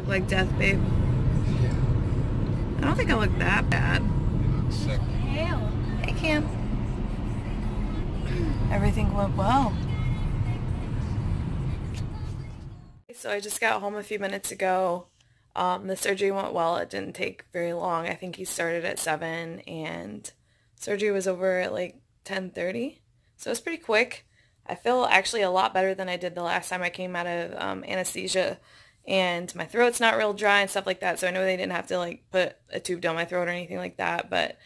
look like death, babe? Yeah. I don't think I look that bad. You look sick. Hey, Cam. Everything went well. So I just got home a few minutes ago. The surgery went well. It didn't take very long. I think he started at 7 and surgery was over at like 10:30. So it was pretty quick. I feel actually a lot better than I did the last time I came out of anesthesia. And my throat's not real dry and stuff like that. So I know they didn't have to like put a tube down my throat or anything like that. But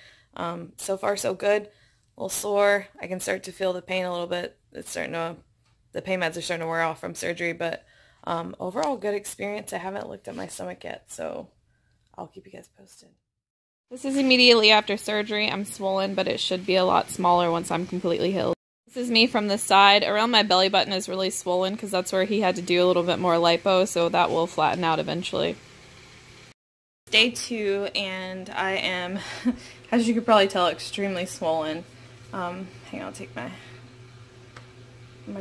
so far so good. A little sore. I can start to feel the pain a little bit. It's starting to, the pain meds are starting to wear off from surgery. But overall good experience. I haven't looked at my stomach yet. So I'll keep you guys posted. This is immediately after surgery. I'm swollen, but it should be a lot smaller once I'm completely healed. This is me from the side. Around my belly button is really swollen because that's where he had to do a little bit more lipo, so that will flatten out eventually. Day 2, and I am, as you could probably tell, extremely swollen. Hang on, I'll take my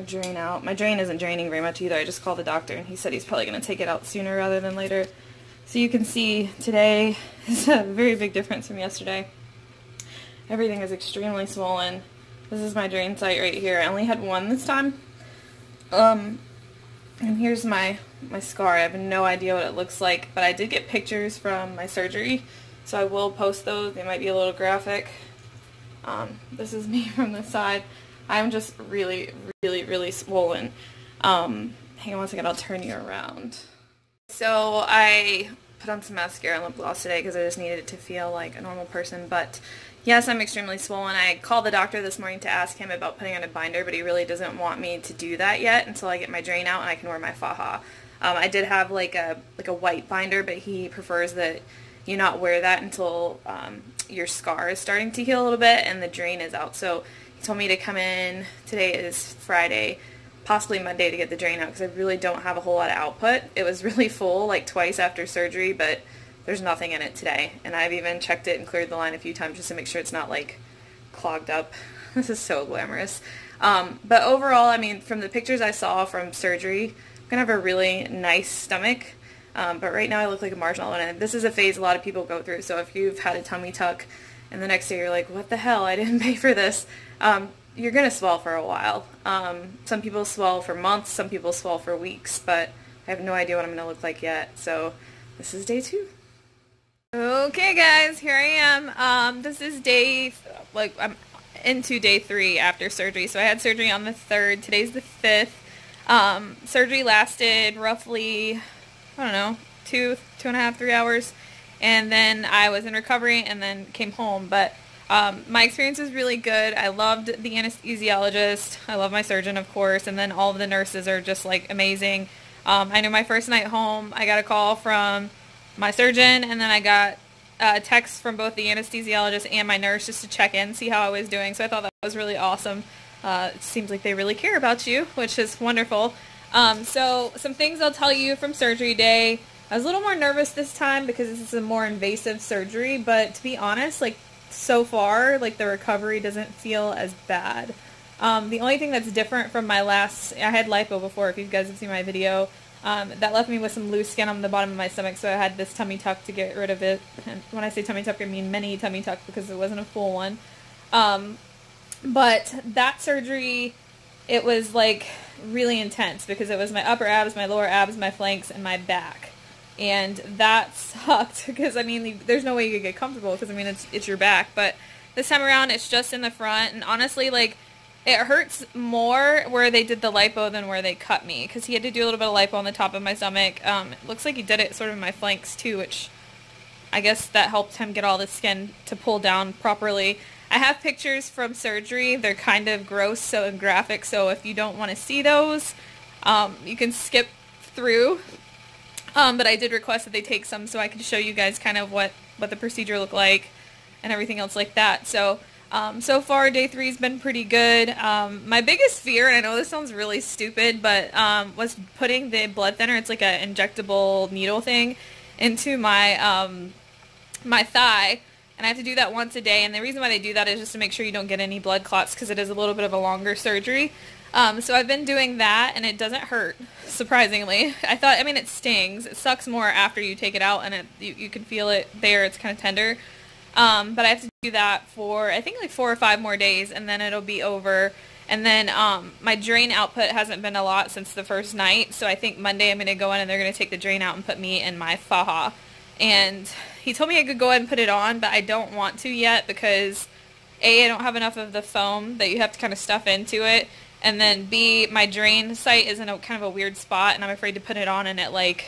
drain out. My drain isn't draining very much either. I just called the doctor, and he said he's probably going to take it out sooner rather than later. So you can see today is a very big difference from yesterday. Everything is extremely swollen. This is my drain site right here. I only had one this time. And here's my scar. I have no idea what it looks like, but I did get pictures from my surgery, so I will post those. They might be a little graphic. This is me from the side. I'm just really, really, really swollen. Hang on one second, I'll turn you around. So I put on some mascara and lip gloss today because I just needed it to feel like a normal person, but yes, I'm extremely swollen. I called the doctor this morning to ask him about putting on a binder, but he really doesn't want me to do that yet until I get my drain out and I can wear my faja. I did have like a white binder, but he prefers that you not wear that until your scar is starting to heal a little bit and the drain is out. So he told me to come in, today is Friday, possibly Monday, to get the drain out because I really don't have a whole lot of output. It was really full like twice after surgery, but there's nothing in it today. And I've even checked it and cleared the line a few times just to make sure it's not like clogged up. This is so glamorous. But overall, I mean, from the pictures I saw from surgery, I'm going to have a really nice stomach. But right now I look like a marshmallow, and this is a phase a lot of people go through. So if you've had a tummy tuck and the next day you're like, what the hell, I didn't pay for this, you're going to swell for a while. Some people swell for months, some people swell for weeks, but I have no idea what I'm going to look like yet. So this is day 2. Okay guys, here I am. This is I'm into day 3 after surgery. So I had surgery on the 3rd. Today's the 5th. Surgery lasted roughly, I don't know, 2.5, 3 hours. And then I was in recovery and then came home. But my experience was really good. I loved the anesthesiologist. I love my surgeon, of course. And then all of the nurses are just like amazing. I know my first night home, I got a call from my surgeon, and then I got a text from both the anesthesiologist and my nurse just to check in, see how I was doing. So I thought that was really awesome. It seems like they really care about you, which is wonderful. So some things I'll tell you from surgery day. I was a little more nervous this time because this is a more invasive surgery, but to be honest, like so far, like the recovery doesn't feel as bad. The only thing that's different from my last, I had lipo before, if you guys have seen my video. That left me with some loose skin on the bottom of my stomach, so I had this tummy tuck to get rid of it. And when I say tummy tuck, I mean mini tummy tuck because it wasn't a full one. But that surgery, it was like really intense because it was my upper abs, my lower abs, my flanks, and my back. And that sucked because, I mean, there's no way you could get comfortable because, I mean, it's your back. But this time around, it's just in the front, and honestly, like, it hurts more where they did the lipo than where they cut me, because he had to do a little bit of lipo on the top of my stomach. It looks like he did it sort of in my flanks too, which I guess that helped him get all the skin to pull down properly. I have pictures from surgery. They're kind of gross and graphic, so if you don't want to see those, you can skip through. But I did request that they take some so I could show you guys kind of what the procedure looked like and everything else like that. So so far, day 3's been pretty good. My biggest fear, and I know this sounds really stupid, but was putting the blood thinner, it's like an injectable needle thing, into my my thigh, and I have to do that once a day. And the reason why they do that is just to make sure you don't get any blood clots, because it is a little bit of a longer surgery. So I've been doing that, and it doesn't hurt, surprisingly. I mean, it stings. It sucks more after you take it out, and you can feel it there. It's kind of tender. But I have to do that for, I think, like 4 or 5 more days, and then it'll be over. And then my drain output hasn't been a lot since the first night, so I think Monday I'm going to go in and they're going to take the drain out and put me in my faja. And he told me I could go ahead and put it on, but I don't want to yet because A, I don't have enough of the foam that you have to kind of stuff into it, and then B, my drain site is in a kind of a weird spot, and I'm afraid to put it on and it like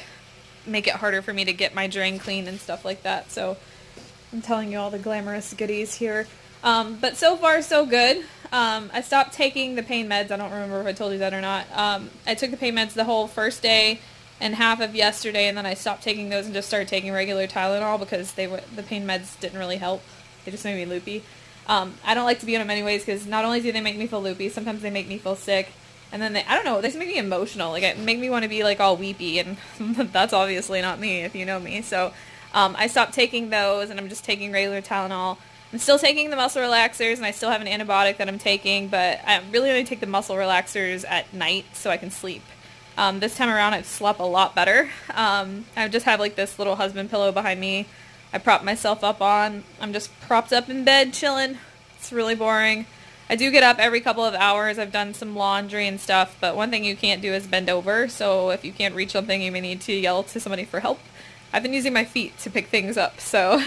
make it harder for me to get my drain clean and stuff like that. So I'm telling you all the glamorous goodies here. But so far so good. I stopped taking the pain meds. I don't remember if I told you that or not. I took the pain meds the whole first day and half of yesterday, and then I stopped taking those and just started taking regular Tylenol because the pain meds didn't really help. They just made me loopy. I don't like to be on them anyways because not only do they make me feel loopy, sometimes they make me feel sick, and then I don't know, they just make me emotional. Like, it make me want to be like all weepy, and that's obviously not me if you know me. So I stopped taking those, and I'm just taking regular Tylenol. I'm still taking the muscle relaxers, and I still have an antibiotic that I'm taking, but I really only take the muscle relaxers at night so I can sleep. This time around I've slept a lot better. I just have like this little husband pillow behind me I prop myself up on. I'm just propped up in bed chilling. It's really boring. I do get up every couple of hours. I've done some laundry and stuff, but one thing you can't do is bend over, so if you can't reach something you may need to yell to somebody for help. I've been using my feet to pick things up, so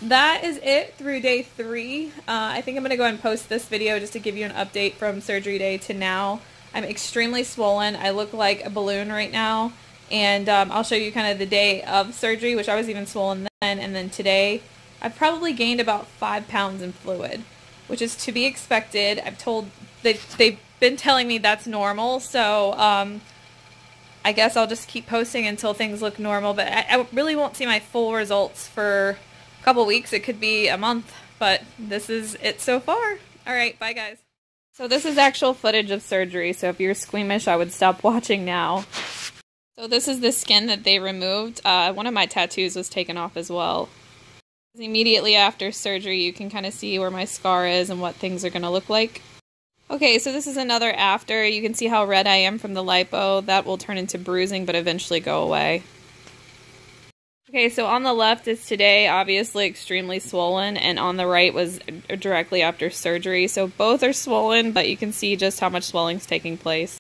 that is it through day 3. I think I'm going to go ahead and post this video just to give you an update from surgery day to now. I'm extremely swollen. I look like a balloon right now, and I'll show you kind of the day of surgery, which I was even swollen then, and then today. I've probably gained about 5 pounds in fluid, which is to be expected. I've told, they've been telling me that's normal, so I guess I'll just keep posting until things look normal, but I really won't see my full results for a couple weeks. It could be a month, but this is it so far. Alright, bye guys. So this is actual footage of surgery, so if you're squeamish, I would stop watching now. So this is the skin that they removed. One of my tattoos was taken off as well. Immediately after surgery, you can kind of see where my scar is and what things are going to look like. Okay, so this is another after. You can see how red I am from the lipo. That will turn into bruising, but eventually go away. Okay, so on the left is today, obviously extremely swollen, and on the right was directly after surgery. So both are swollen, but you can see just how much swelling is taking place.